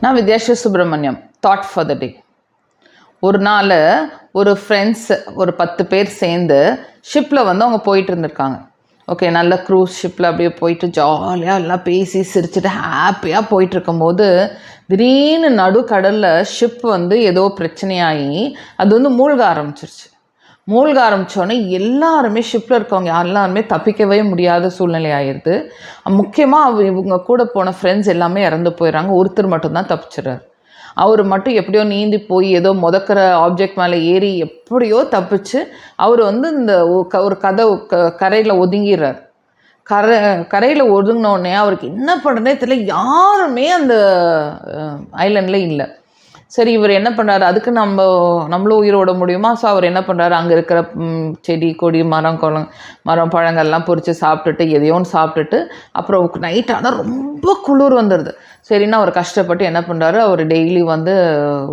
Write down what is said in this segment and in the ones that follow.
நான் Vidyashree Subramaniam. Thought for the day. ஒரு நாள் ஒரு ஃப்ரெண்ட்ஸ் ஒரு 10 பேர் சேர்ந்து ஷிப்பில் வந்து அவங்க போயிட்டு இருந்திருக்காங்க. ஓகே, நல்ல க்ரூஸ் ஷிப்பில் அப்படியே போயிட்டு ஜாலியாக எல்லாம் பேசி சிரிச்சுட்டு ஹாப்பியாக போயிட்டு இருக்கும்போது திடீர்னு நடுக்கடலில் ஷிப் வந்து ஏதோ பிரச்சனையாகி அது வந்து மூழ்க ஆரம்பிச்சிருச்சு. மூழ்க ஆரம்பித்தோடனே எல்லாருமே ஷிப்பில் இருக்கவங்க எல்லாருமே தப்பிக்கவே முடியாத சூழ்நிலை ஆயிடுது. முக்கியமாக இவங்க கூட போன ஃப்ரெண்ட்ஸ் எல்லாமே இறந்து போயிடறாங்க. ஒருத்தர் மட்டும்தான் தப்பிச்சிடுறாரு. அவர் மட்டும் எப்படியோ நீந்தி போய் ஏதோ முதக்கிற ஆப்ஜெக்ட் மேலே ஏறி எப்படியோ தப்பிச்சு அவர் வந்து இந்த ஒரு கரையில் ஒதுங்கிடுறார். கரையில் ஒதுங்கினோடனே அவருக்கு என்ன பண்ணுறதே தெரியல. யாருமே அந்த ஐலண்டில் இல்லை. சரி, இவர் என்ன பண்ணுறாரு, அதுக்கு நம்மளும் உயிரோட முடியுமா? ஸோ அவர் என்ன பண்ணுறாரு, அங்கே இருக்கிற செடி கொடி மரம் பழங்கள்லாம் பொறிச்சு சாப்பிட்டுட்டு எதையோன்னு சாப்பிட்டுட்டு அப்புறம் நைட் ஆனால் ரொம்ப குளிர் வந்துடுது. சரின்னா அவர் கஷ்டப்பட்டு என்ன பண்ணுறாரு, அவர் டெய்லி வந்து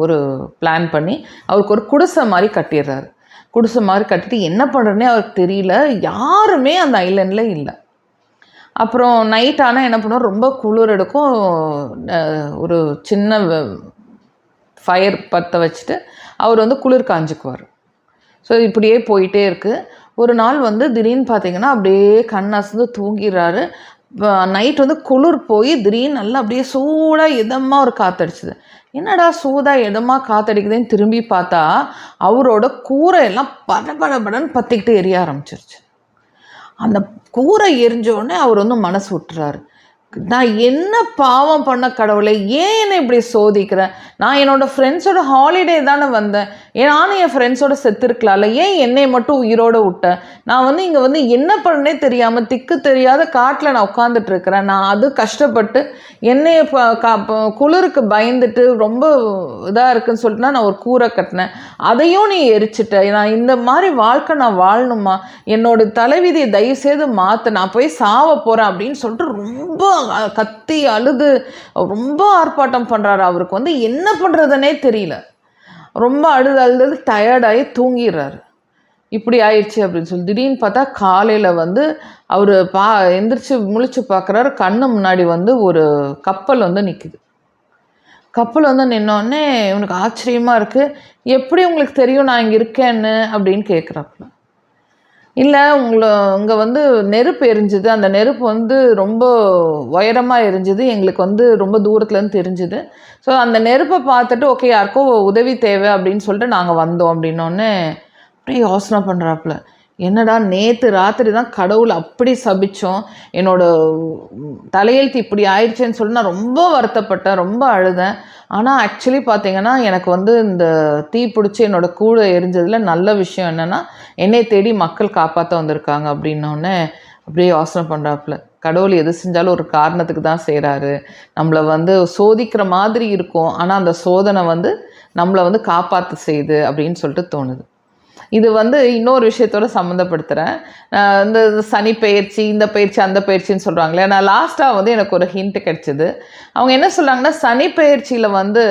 ஒரு பிளான் பண்ணி அவருக்கு ஒரு குடிசை மாதிரி கட்டிடுறாரு. குடிசை மாதிரி கட்டிட்டு என்ன பண்ணுறதுனே அவருக்கு தெரியல. யாருமே அந்த ஐலண்டில் இல்லை. அப்புறம் நைட் ஆனால் என்ன பண்ணுவார், ரொம்ப குளிர் எடுக்கும். ஒரு சின்ன ஃபயர் பற்ற வச்சுட்டு அவர் வந்து குளிர் காஞ்சிக்குவார். ஸோ இப்படியே போயிட்டே இருக்குது. ஒரு நாள் வந்து திடீர்னு பார்த்தீங்கன்னா அப்படியே கண் அசந்து தூங்கிடுறாரு. நைட் வந்து குளிர் போய் திடீர்னு நல்லா அப்படியே சூடாக இதமாக ஒரு காற்றடிச்சுது. என்னடா சூடாக இதமாக காற்றடிக்குதுன்னு திரும்பி பார்த்தா அவரோட கூரை எல்லாம் படபடன்னு பற்றிக்கிட்டு எரிய ஆரம்பிச்சிருச்சு. அந்த கூரை எரிஞ்சோடனே அவர் வந்து மனசு விட்டுறாரு. நான் என்ன பாவம் பண்ண கடவுளை, ஏன் என்னை இப்படி சோதிக்கிறேன்? நான் என்னோடய ஃப்ரெண்ட்ஸோட ஹாலிடே தானே வந்தேன். நானும் என் ஃப்ரெண்ட்ஸோட செத்துருக்கலாம்ல, ஏன் என்னை மட்டும் உயிரோடு விட்டேன்? நான் வந்து இங்கே வந்து என்ன பண்ணனே தெரியாமல் திக்கு தெரியாத காட்டில் நான் உட்காந்துட்டு இருக்கிறேன். நான் அது கஷ்டப்பட்டு என்னைய குளிருக்கு பயந்துட்டு ரொம்ப இதாக இருக்குன்னு சொல்லிட்டுனா நான் ஒரு கூரை கட்டினேன், அதையும் நீ எரிச்சிட்ட. நான் இந்த மாதிரி வாழ்க்கை நான் வாழணுமா? என்னோட தலைவிதியை தயவுசெய்து மாற்ற, நான் போய் சாவ போகிறேன் அப்படின்னு சொல்லிட்டு ரொம்ப கத்தி அழுது ரொம்ப ஆர்ப்பாட்டம் பண்ணுறாரு. அவருக்கு வந்து என்ன பண்ணுறதுனே தெரியல. ரொம்ப அழுது டயர்டாகி தூங்கிடுறாரு. இப்படி ஆயிடுச்சு அப்படின்னு சொல்லி திடீர்னு பார்த்தா காலையில் வந்து அவர் எந்திரிச்சு முழிச்சு பார்க்குறாரு. கண்ணு முன்னாடி வந்து ஒரு கப்பல் வந்து நிற்குது. கப்பல் வந்து நின்னோடனே இவனுக்கு ஆச்சரியமாக இருக்குது. எப்படி உங்களுக்கு தெரியும் நான் இங்கே இருக்கேன்னு அப்படின்னு கேட்குறாப்புல. இல்லை, இங்கே வந்து நெருப்பு எரிஞ்சுது. அந்த நெருப்பு வந்து ரொம்ப உயரமாக எரிஞ்சுது. எங்களுக்கு வந்து ரொம்ப தூரத்துலேருந்து தெரிஞ்சுது. ஸோ அந்த நெருப்பை பார்த்துட்டு ஓகே யாருக்கோ உதவி தேவை அப்படின்னு சொல்லிட்டு நாங்கள் வந்தோம் அப்படின்னோடனே அப்படியே யோசனை பண்ணுறாப்புல. என்னடா, நேற்று ராத்திரி தான் கடவுள் அப்படி சபித்தோம், என்னோட தலையெழுத்து இப்படி ஆயிடுச்சேன்னு சொல்லி நான் ரொம்ப வருத்தப்பட்டேன், ரொம்ப அழுதேன். ஆனால் ஆக்சுவலி பார்த்தீங்கன்னா எனக்கு வந்து இந்த தீ பிடிச்சி என்னோடய கூடை எரிஞ்சதில் நல்ல விஷயம் என்னென்னா என்னை தேடி மக்கள் காப்பாற்ற வந்திருக்காங்க அப்படின்னோடனே அப்படியே யோசனை பண்ணுறாப்புல. கடவுள் எது செஞ்சாலும் ஒரு காரணத்துக்கு தான் செய்கிறாரு. நம்மளை வந்து சோதிக்கிற மாதிரி இருக்கும், ஆனால் அந்த சோதனை வந்து நம்மளை வந்து காப்பாற்ற செய்யுது அப்படின்னு சொல்லிட்டு தோணுது. இது வந்து இன்னொரு விஷயத்தோடு சம்மந்தப்படுத்துகிறேன். இந்த சனி பயிற்சி, இந்த பயிற்சி, அந்த பயிற்சின்னு சொல்கிறாங்களே, நான் லாஸ்ட்டாக வந்து எனக்கு ஒரு ஹிண்ட் கிடச்சிது. அவங்க என்ன சொல்கிறாங்கன்னா, சனி பயிற்சியில் வந்து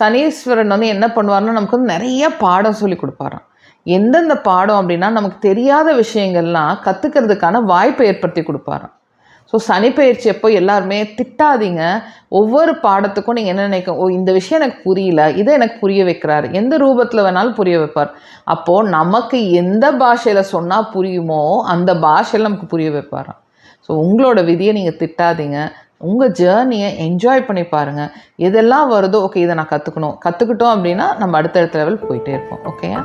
சனீஸ்வரன் வந்து என்ன பண்ணுவார்னா நமக்கு வந்து நிறைய பாடம் சொல்லி கொடுப்பாராம். எந்தெந்த பாடம் அப்படின்னா நமக்கு தெரியாத விஷயங்கள்லாம் கற்றுக்கிறதுக்கான வாய்ப்பை ஏற்படுத்தி கொடுப்பாராம். ஸோ சனி பயிற்சி எப்போ எல்லாருமே திட்டாதீங்க. ஒவ்வொரு பாடத்துக்கும் நீங்கள் என்ன நினைக்க, இந்த விஷயம் எனக்கு புரியல, இதை எனக்கு புரிய வைக்கிறாரு, எந்த ரூபத்தில் வேணாலும் புரிய வைப்பார். அப்போது நமக்கு எந்த பாஷையில் சொன்னால் புரியுமோ அந்த பாஷையில் நமக்கு புரிய வைப்பாராம். ஸோ உங்களோட விதியை நீங்கள் திட்டாதீங்க. உங்கள் ஜேர்னியை என்ஜாய் பண்ணி பாருங்கள். எதெல்லாம் வருதோ ஓகே இதை நான் கற்றுக்கிட்டோம் அப்படின்னா நம்ம அடுத்தடுத்த லெவல் போயிட்டே இருப்போம். ஓகேயா?